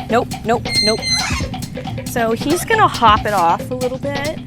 Nope, nope, nope. So he's gonna hop it off a little bit.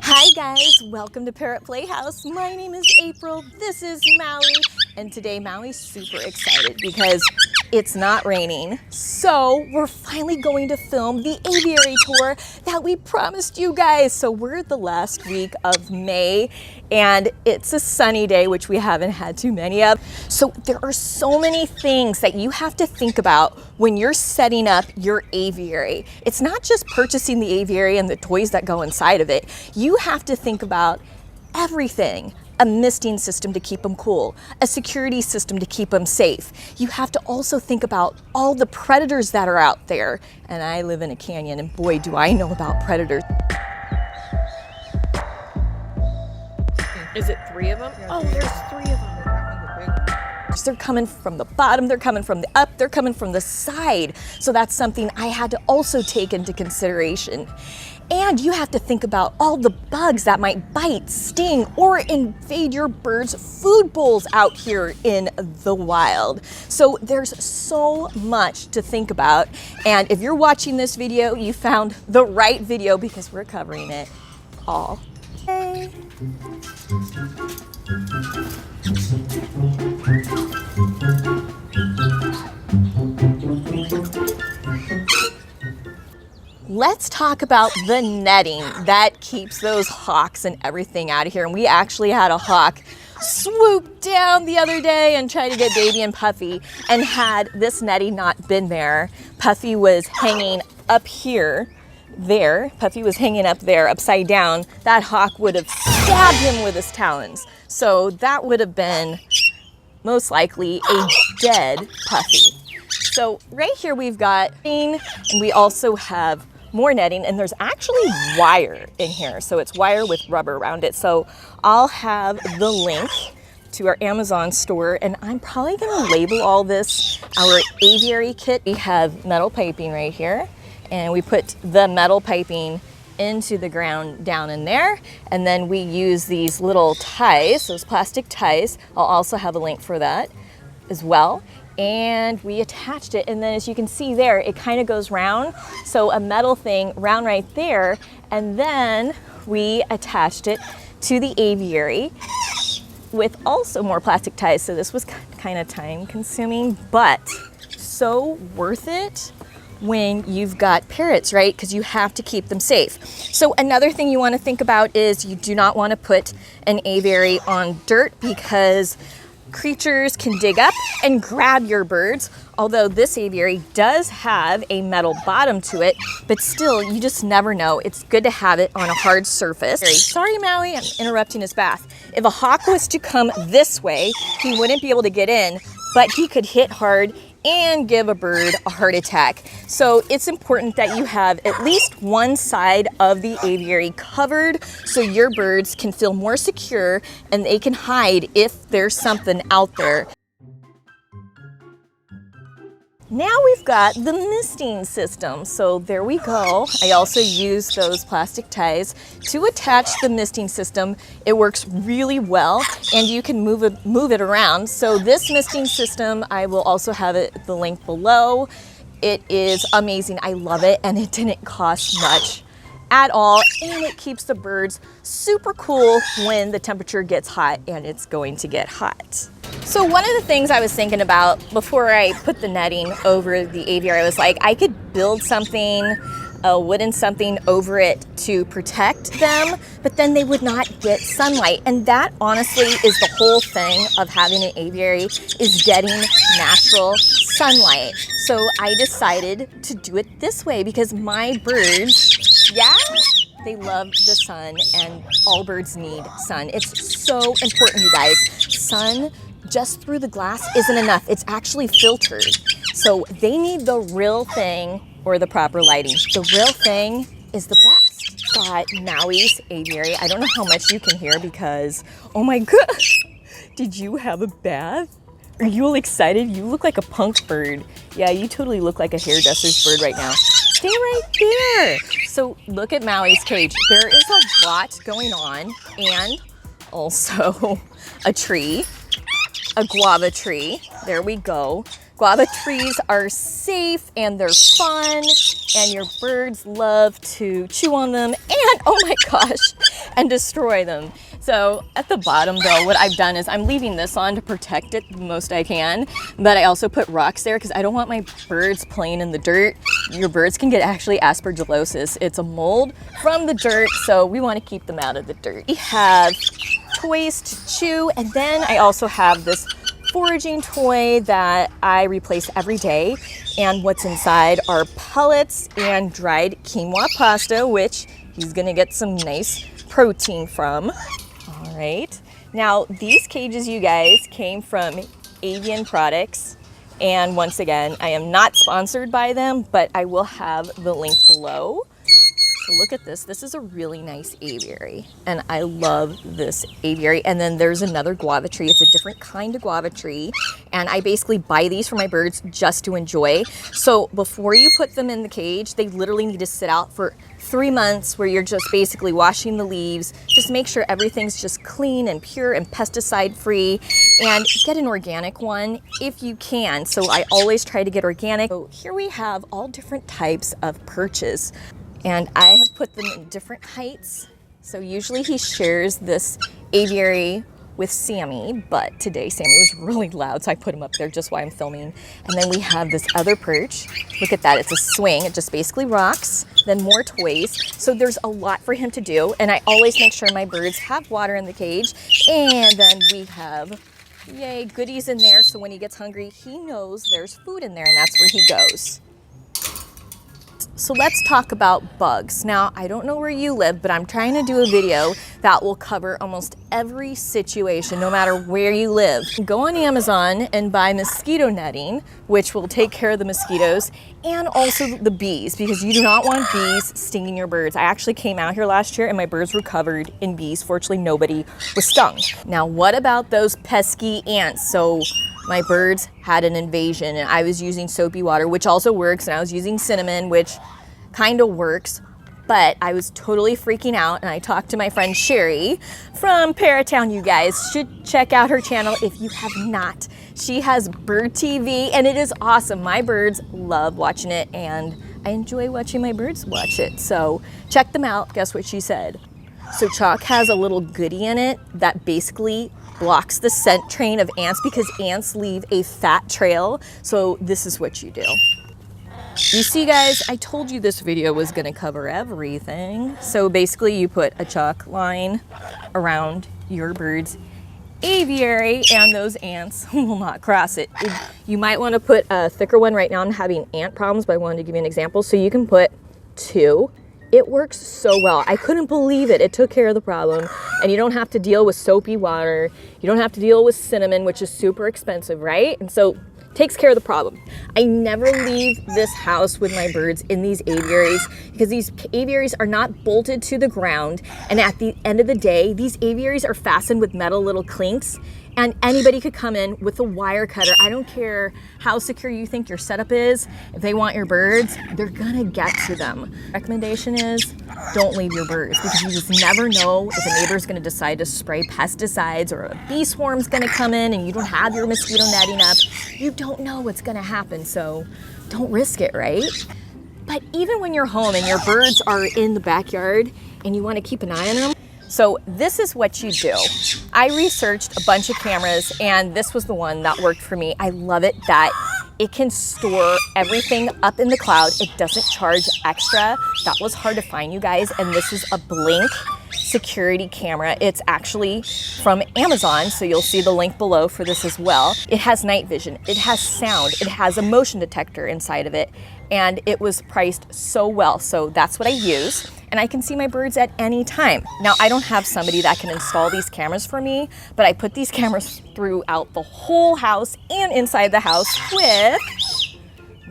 Hi guys, welcome to Parrot Playhouse. My name is April, this is Maui, and today Maui's super excited because it's not raining. So we're finally going to film the aviary tour that we promised you guys. So we're the last week of May and it's a sunny day, which we haven't had too many of. So there are so many things that you have to think about when you're setting up your aviary. It's not just purchasing the aviary and the toys that go inside of it. You have to think about everything. A misting system to keep them cool, a security system to keep them safe. You have to also think about all the predators that are out there. And I live in a canyon and boy, do I know about predators. Is it 3 of them? Oh, there's 3 of them. They're coming from the bottom, they're coming from the up, they're coming from the side. So that's something I had to also take into consideration. And you have to think about all the bugs that might bite, sting, or invade your bird's food bowls out here in the wild. So there's so much to think about. And if you're watching this video, you found the right video because we're covering it all. Hey. Let's talk about the netting that keeps those hawks and everything out of here. And we actually had a hawk swoop down the other day and try to get baby and Puffy. And had this netting not been there, Puffy was hanging up here, there. Puffy was hanging up there upside down. That hawk would have stabbed him with his talons. So that would have been most likely a dead Puffy. So right here we've got netting, and we also have more netting, and there's actually wire in here. So it's wire with rubber around it. So I'll have the link to our Amazon store, and I'm probably gonna label all this our aviary kit. We have metal piping right here, and we put the metal piping into the ground down in there. And then we use these little ties, those plastic ties. I'll also have a link for that as well. And we attached it, and then as you can see there, it kind of goes round. So a metal thing round right there, and then we attached it to the aviary with also more plastic ties. So this was kind of time consuming, but so worth it when you've got parrots, right? Because you have to keep them safe. So another thing you want to think about is you do not want to put an aviary on dirt because creatures can dig up and grab your birds. Although this aviary does have a metal bottom to it, but still, you just never know. It's good to have it on a hard surface. Sorry, Maui, I'm interrupting his bath. If a hawk was to come this way, he wouldn't be able to get in, but he could hit hard and give a bird a heart attack. So it's important that you have at least one side of the aviary covered so your birds can feel more secure and they can hide if there's something out there. Now we've got the misting system. So there we go. I also use those plastic ties to attach the misting system. It works really well and you can move it around. So this misting system, I will also have the link below. It is amazing. I love it and it didn't cost much at all, and it keeps the birds super cool when the temperature gets hot, and it's going to get hot. So one of the things I was thinking about before I put the netting over the aviary, I was like, I could build something, a wooden something over it to protect them, but then they would not get sunlight. And that honestly is the whole thing of having an aviary, is getting natural sunlight. So I decided to do it this way because my birds, yeah, they love the sun, and all birds need sun. It's so important, you guys. Sun just through the glass isn't enough. It's actually filtered. So they need the real thing or the proper lighting. The real thing is the best. Got Maui's aviary. I don't know how much you can hear because, oh my gosh, did you have a bath? Are you all excited? You look like a punk bird. Yeah, you totally look like a hairdresser's bird right now. Stay right there. So look at Maui's cage. There is a lot going on, and also a tree, a guava tree. There we go. Guava trees are safe and they're fun and your birds love to chew on them and, oh my gosh, and destroy them. So at the bottom though, what I've done is I'm leaving this on to protect it the most I can, but I also put rocks there because I don't want my birds playing in the dirt. Your birds can get actually aspergillosis. It's a mold from the dirt, so we want to keep them out of the dirt. We have toys to chew, and then I also have this foraging toy that I replace every day, and what's inside are pellets and dried quinoa pasta, which he's gonna get some nice protein from. All right, now these cages, you guys, came from Avian Products, and once again, I am not sponsored by them, but I will have the link below. So look at this. This is a really nice aviary, and I love this aviary. And then there's another guava tree. It's a different kind of guava tree, and I basically buy these for my birds just to enjoy. So before you put them in the cage, they literally need to sit out for 3 months where you're just basically washing the leaves. Just make sure everything's just clean and pure and pesticide free, and get an organic one if you can. So I always try to get organic. So here we have all different types of perches, and I have put them in different heights. So usually he shares this aviary with Sammy, but today Sammy was really loud, so I put him up there just while I'm filming. And then we have this other perch. Look at that, it's a swing. It just basically rocks, then more toys. So there's a lot for him to do, and I always make sure my birds have water in the cage. And then we have, yay, goodies in there, so when he gets hungry, he knows there's food in there, and that's where he goes. So let's talk about bugs. Now, I don't know where you live, but I'm trying to do a video that will cover almost every situation, no matter where you live. Go on Amazon and buy mosquito netting, which will take care of the mosquitoes, and also the bees, because you do not want bees stinging your birds. I actually came out here last year and my birds were covered in bees. Fortunately, nobody was stung. Now, what about those pesky ants? So my birds had an invasion, and I was using soapy water, which also works, and I was using cinnamon, which kind of works, but I was totally freaking out, and I talked to my friend Sherry from Parrot. You guys should check out her channel if you have not. She has Bird TV, and it is awesome. My birds love watching it, and I enjoy watching my birds watch it, so check them out. Guess what she said? So chalk has a little goodie in it that basically blocks the scent train of ants, because ants leave a fat trail. So this is what you do. You see, guys, I told you this video was gonna cover everything. So basically you put a chalk line around your bird's aviary, and those ants will not cross it. You might wanna put a thicker one. Right now I'm having ant problems, but I wanted to give you an example. So you can put 2. It works so well. I couldn't believe it. It took care of the problem, and you don't have to deal with soapy water. You don't have to deal with cinnamon, which is super expensive, right? And so takes care of the problem. I never leave this house with my birds in these aviaries, because these aviaries are not bolted to the ground, and at the end of the day, these aviaries are fastened with metal little clinks, and anybody could come in with a wire cutter. I don't care how secure you think your setup is. If they want your birds, they're gonna get to them. Recommendation is don't leave your birds, because you just never know if a neighbor's gonna decide to spray pesticides, or a bee swarm's gonna come in and you don't have your mosquito netting up. You don't know what's gonna happen, so don't risk it, right? But even when you're home and your birds are in the backyard and you wanna keep an eye on them, so this is what you do. I researched a bunch of cameras, and this was the one that worked for me. I love it that it can store everything up in the cloud. It doesn't charge extra. That was hard to find, you guys. And this is a Blink security camera. It's actually from Amazon, so you'll see the link below for this as well. It has night vision, it has sound, it has a motion detector inside of it, and it was priced so well. So that's what I use, and I can see my birds at any time. Now, I don't have somebody that can install these cameras for me, but I put these cameras throughout the whole house and inside the house with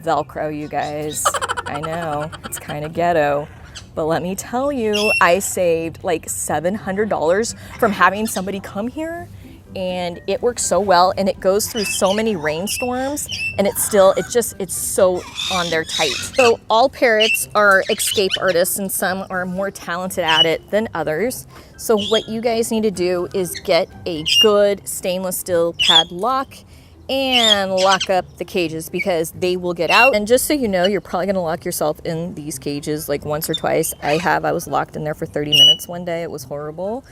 Velcro, you guys. I know, it's kind of ghetto, but let me tell you, I saved like $700 from having somebody come here, and it works so well, and it goes through so many rainstorms, and it's so on there tight. So all parrots are escape artists, and some are more talented at it than others. So what you guys need to do is get a good stainless steel padlock and lock up the cages because they will get out. And just so you know, you're probably gonna lock yourself in these cages like once or twice. I was locked in there for 30 minutes one day. It was horrible,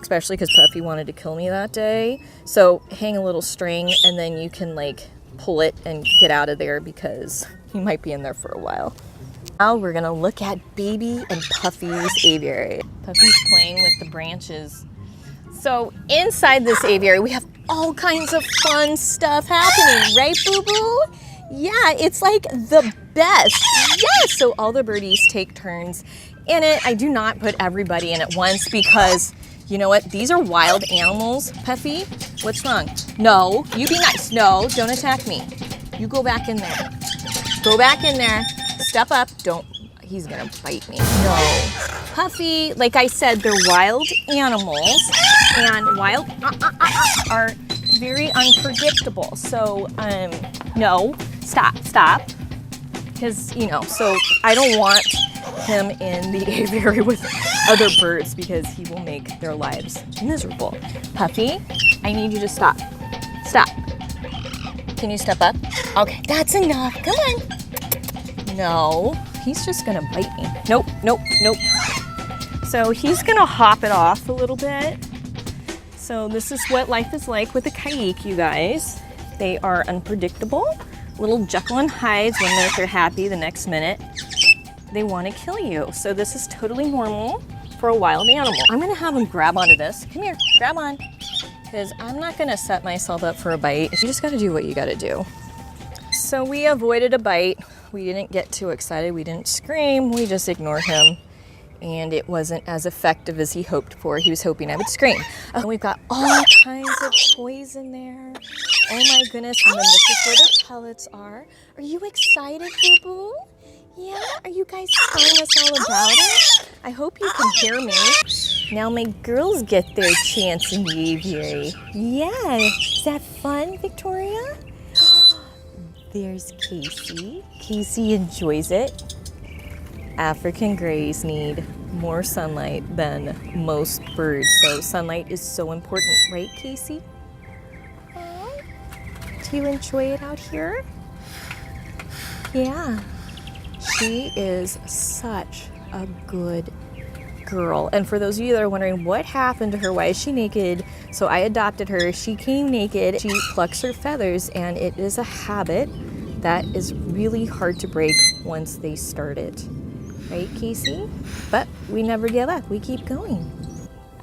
especially because Puffy wanted to kill me that day. So hang a little string and then you can like pull it and get out of there because he might be in there for a while. Now we're gonna look at Baby and Puffy's aviary. Puffy's playing with the branches. So inside this aviary, we have all kinds of fun stuff happening, right, boo-boo? Yeah, it's like the best. Yes, so all the birdies take turns in it. I do not put everybody in at once because, you know what? These are wild animals. Puffy, what's wrong? No, you be nice. No, don't attack me. You go back in there. Go back in there. Step up. Don't. He's gonna bite me. No. Puffy, like I said, they're wild animals, and wild are very unpredictable. So, no, stop. Because, you know, so I don't want him in the aviary with other birds because he will make their lives miserable. Puffy, I need you to stop. Stop. Can you step up? Okay, that's enough. Come on. No, he's just gonna bite me. Nope. So he's gonna hop it off a little bit. So this is what life is like with a kayik, you guys. They are unpredictable. Little Jekyll and Hydes. One minute they're happy, the next minute they want to kill you. So this is totally normal for a wild animal. I'm gonna have him grab onto this. Come here, grab on. Because I'm not gonna set myself up for a bite. You just gotta do what you gotta do. So we avoided a bite. We didn't get too excited. We didn't scream. We just ignored him. And it wasn't as effective as he hoped for. He was hoping I would scream. And we've got all kinds of toys in there. Oh my goodness. And then this is where the pellets are. Are you excited, boo-boo? Yeah? Are you guys telling us all about it? I hope you can hear me. Now my girls get their chance in the aviary. Yeah. Is that fun, Victoria? There's Casey. Casey enjoys it. African greys need more sunlight than most birds, so sunlight is so important, right, Casey? Do you enjoy it out here? Yeah. She is such a good girl. And for those of you that are wondering what happened to her, why is she naked? So I adopted her. She came naked. She plucks her feathers, and it is a habit that is really hard to break once they start it. Right, Casey? But we never give up. We keep going.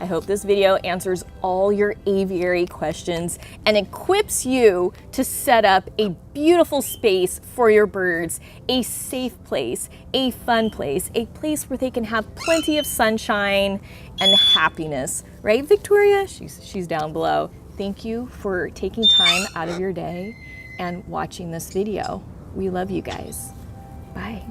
I hope this video answers all your aviary questions and equips you to set up a beautiful space for your birds, a safe place, a fun place, a place where they can have plenty of sunshine and happiness. Right, Victoria? She's down below. Thank you for taking time out of your day and watching this video. We love you guys. Bye.